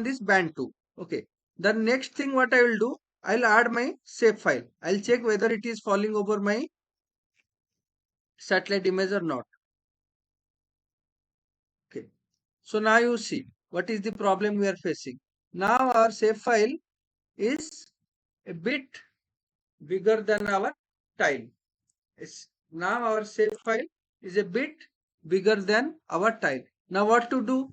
this band 2. Okay. The next thing what I will do, I'll add my shape file. I'll check whether it is falling over my satellite image or not. Okay. So now you see what is the problem we are facing. Now our shape file is a bit bigger than our tile. Now our shape file is a bit bigger than our tile. Now what to do?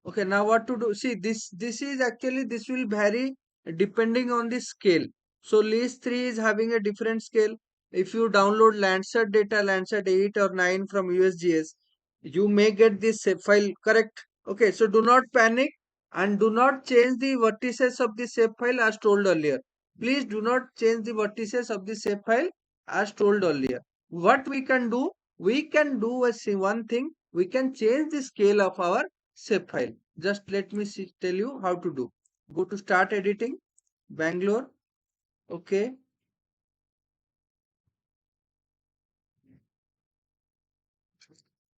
Okay, now what to do? See, this is actually, this will vary depending on the scale. So list 3 is having a different scale. If you download Landsat data, Landsat 8 or 9 from USGS, you may get this shape file correct. Okay, so do not panic and do not change the vertices of the shape file as told earlier. Please do not change the vertices of the shape file as told earlier. What we can do? We can do one thing. We can change the scale of our Shapefile. Just let me tell you how to do. Go to start editing, Bangalore. Okay.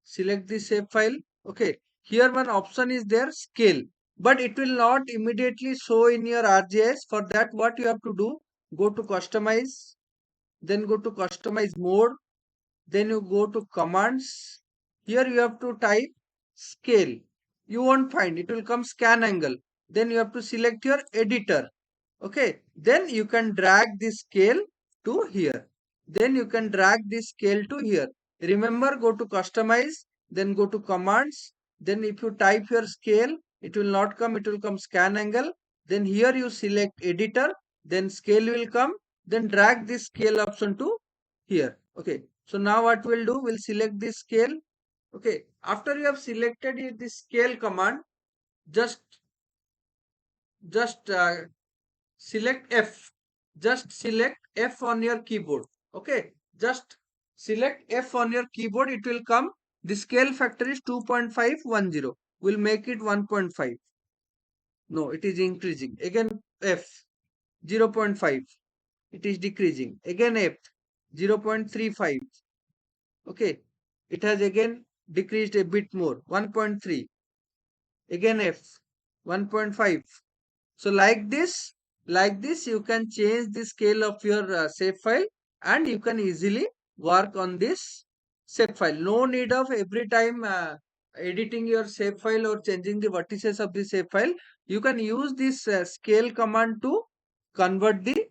Select the shapefile. Okay. Here one option is there, scale. But it will not immediately show in your Arcgis. For that, what you have to do? Go to customize. Then go to customize mode. Then you go to commands. Here you have to type scale. You won't find, it will come scan angle. Then you have to select your editor. Okay, then you can drag this scale to here. Then you can drag this scale to here. Remember, go to customize, then go to commands. Then if you type your scale, it will not come, it will come scan angle. Then here you select editor, then scale will come, then drag this scale option to here. Okay, so now what we'll do, we'll select this scale. Okay, after you have selected this scale command, just just select F. Just select F on your keyboard. Okay. Just select F on your keyboard. It will come. The scale factor is 2.510. We'll make it 1.5. No, it is increasing. Again F 0.5. It is decreasing. Again F 0.35. Okay. It has again decreased a bit more. 1.3. Again F 1.5. So like this you can change the scale of your shape file and you can easily work on this shape file. No need of every time editing your shape file or changing the vertices of the shape file. You can use this scale command convert the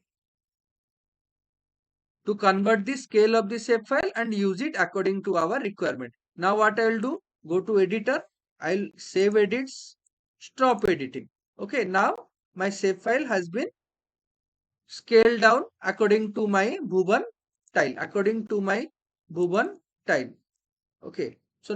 to convert the scale of the shape file and use it according to our requirement. Now what I will do, go to editor, I'll save edits, stop editing. Okay, now my shape file has been scaled down according to my Bhuvan tile, according to my Bhuvan tile. Okay.